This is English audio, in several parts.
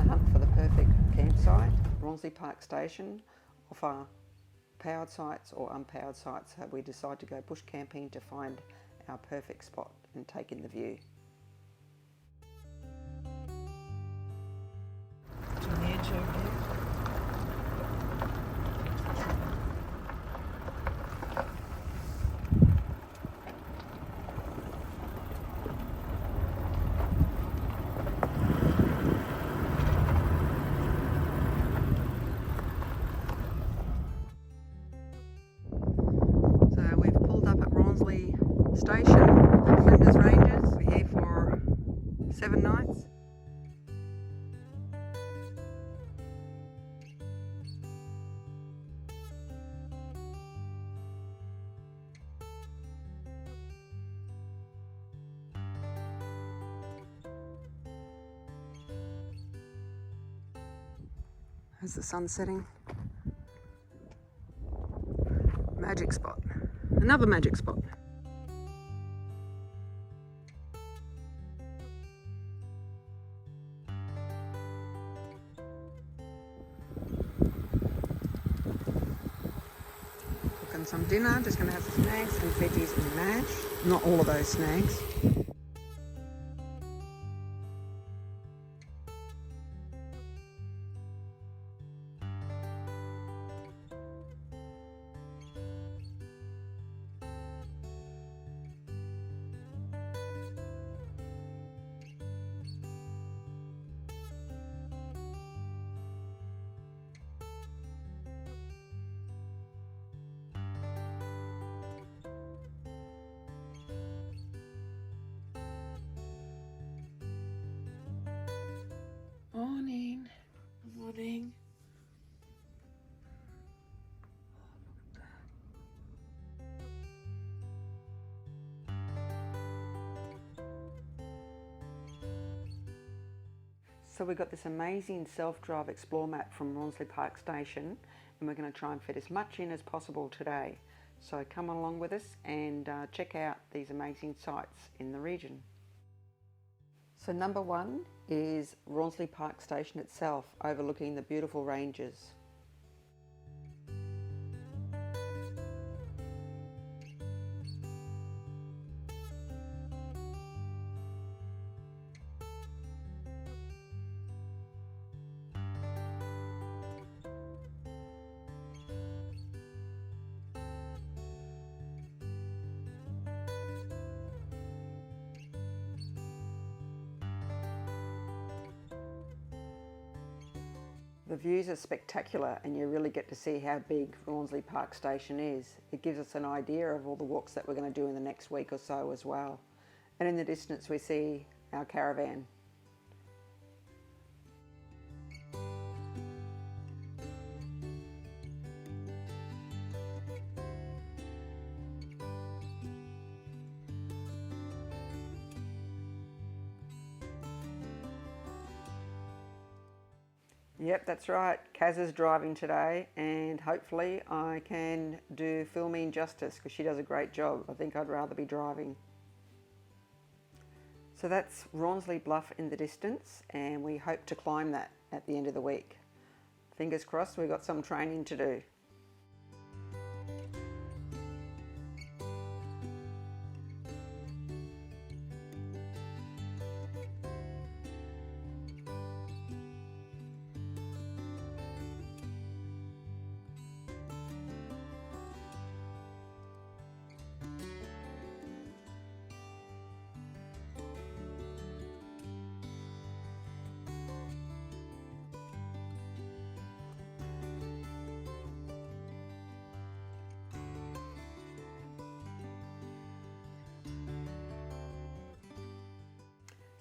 the hunt for the perfect campsite, Rawnsley Park Station offer powered sites or unpowered sites, so we decide to go bush camping to find our perfect spot and take in the view. To the edge over there. So we've pulled up at Rawnsley Station at Flinders Ranges. We're here for 7 nights. As the sun's setting. Magic spot. Another magic spot. Cooking some dinner, just going to have some snags, some veggies and mash. Not all of those snags. Morning. Morning. So we've got this amazing self-drive explore map from Rawnsley Park Station, and we're going to try and fit as much in as possible today. So come along with us and check out these amazing sites in the region. So number 1 is Rawnsley Park Station itself, overlooking the beautiful ranges. The views are spectacular and you really get to see how big Rawnsley Park Station is. It gives us an idea of all the walks that we're going to do in the next week or so as well. And in the distance we see our caravan. Yep, that's right. Kaz is driving today and hopefully I can do filming justice because she does a great job. I think I'd rather be driving. So that's Rawnsley Bluff in the distance and we hope to climb that at the end of the week. Fingers crossed, we've got some training to do.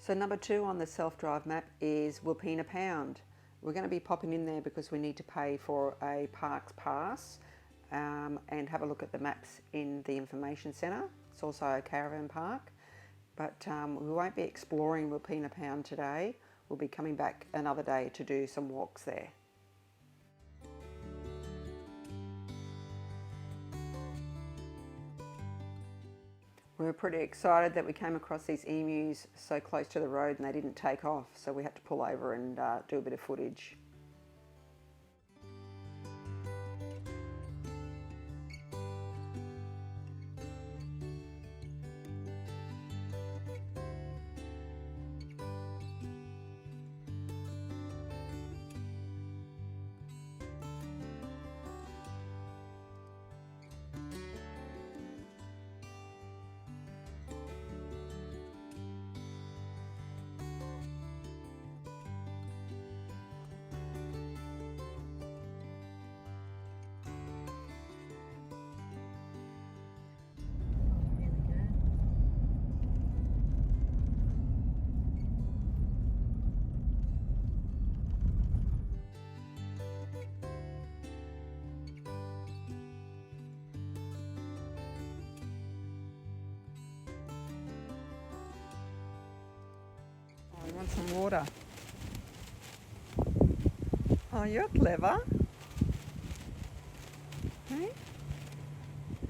So number 2 on the self-drive map is Wilpena Pound. We're going to be popping in there because we need to pay for a parks pass and have a look at the maps in the information centre. It's also a caravan park, but we won't be exploring Wilpena Pound today. We'll be coming back another day to do some walks there. We were pretty excited that we came across these emus so close to the road and they didn't take off, so we had to pull over and do a bit of footage. You want some water? Oh, you're clever. Hey?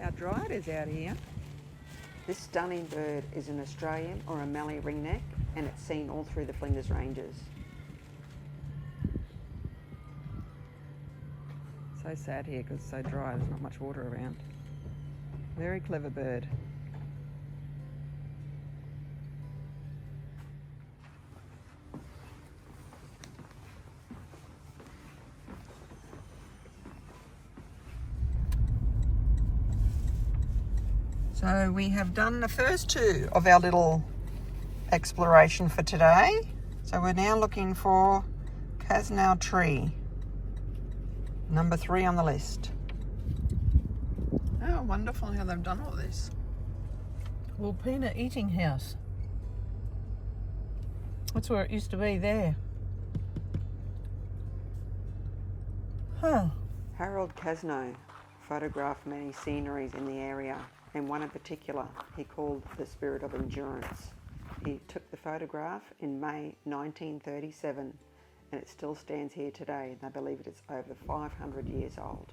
How dry it is out here. This stunning bird is an Australian or a Mallee ringneck, and it's seen all through the Flinders Ranges. So sad here because it's so dry, there's not much water around. Very clever bird. So we have done the first two of our little exploration for today. So we're now looking for Cazneaux tree, number 3 on the list. Oh, wonderful how they've done all this. Wilpena Eating House. That's where it used to be there. Huh. Harold Cazneaux photographed many sceneries in the area, and one in particular he called the Spirit of Endurance. He took the photograph in May 1937, and it still stands here today. They believe it is over 500 years old.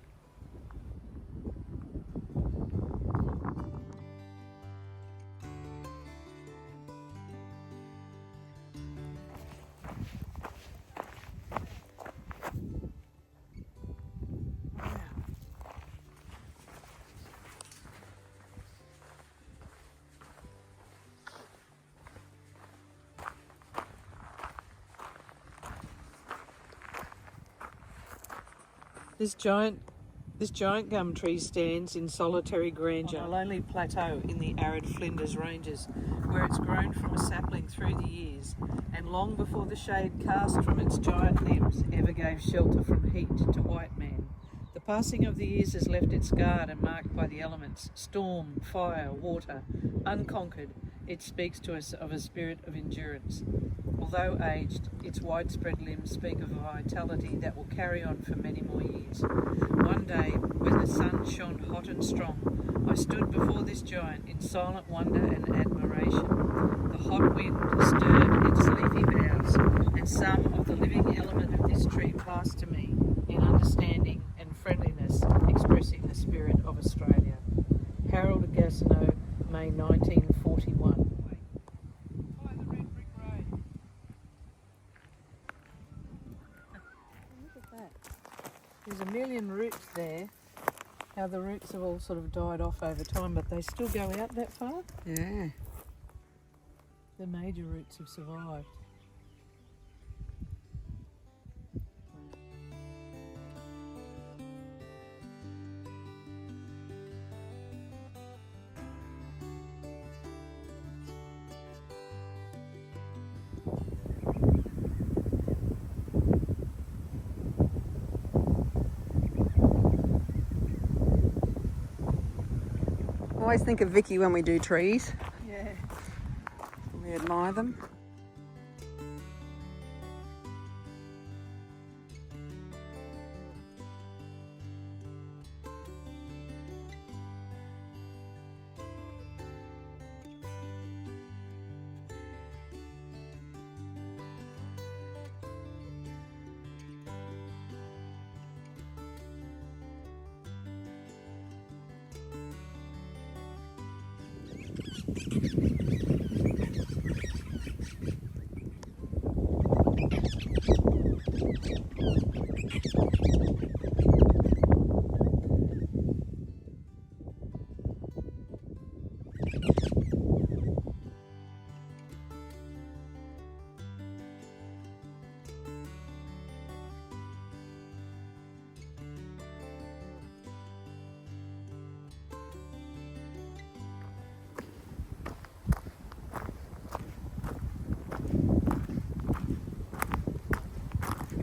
This giant gum tree stands in solitary grandeur on a lonely plateau in the arid Flinders Ranges, where it's grown from a sapling through the years, and long before the shade cast from its giant limbs ever gave shelter from heat to white man. The passing of the years has left it scarred and marked by the elements, storm, fire, water. Unconquered, it speaks to us of a spirit of endurance. Although aged, its widespread limbs speak of a vitality that will carry on for many more years. One day, when the sun shone hot and strong, I stood before this giant in silent wonder and admiration. The hot wind stirred its leafy boughs, and some of the living element of this tree passed to me in understanding and friendliness, expressing the spirit of Australia. Harold Cazneaux, May 1941. There's a million roots there. How the roots have all sort of died off over time, but they still go out that far. Yeah. The major roots have survived. I always think of Vicky when we do trees. Yeah. We admire them.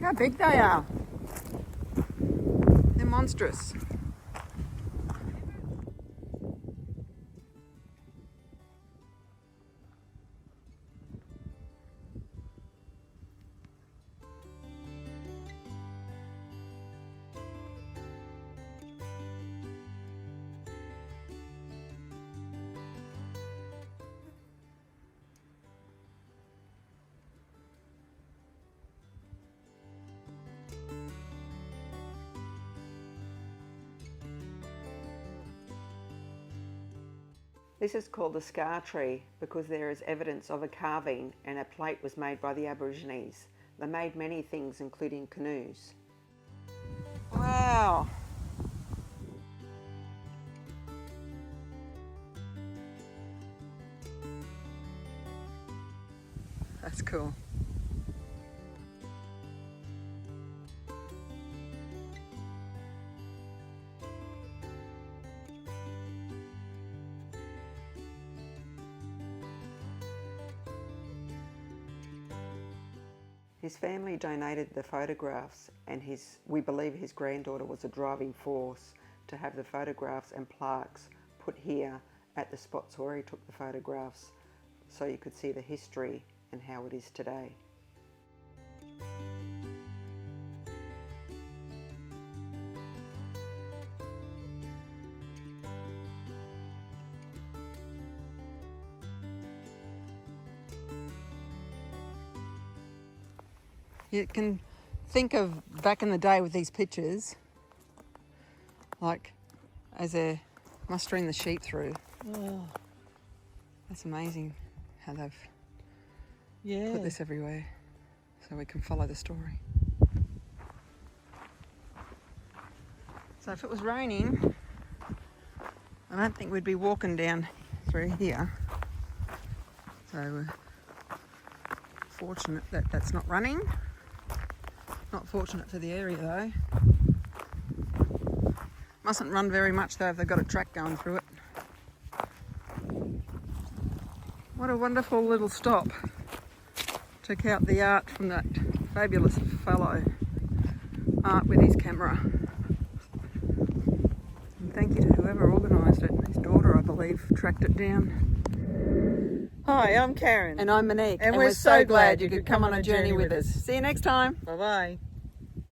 Look how big they are. They're monstrous. This is called the scar tree because there is evidence of a carving and a plate was made by the Aborigines. They made many things including canoes. Wow! That's cool. His family donated the photographs and we believe his granddaughter was a driving force to have the photographs and plaques put here at the spots where he took the photographs so you could see the history and how it is today. You can think of back in the day with these pictures, like as they're mustering the sheep through. Oh. That's amazing how they've put this everywhere so we can follow the story. So if it was raining, I don't think we'd be walking down through here. So we're fortunate that that's not running. Not fortunate for the area though. Mustn't run very much though if they've got a track going through it. What a wonderful little stop. Check out the art from that fabulous fellow. Art with his camera. And thank you to whoever organised it. His daughter, I believe, tracked it down. Hi, I'm Karen. And I'm Monique. And we're so glad you could come on a journey with us. See you next time. Bye-bye.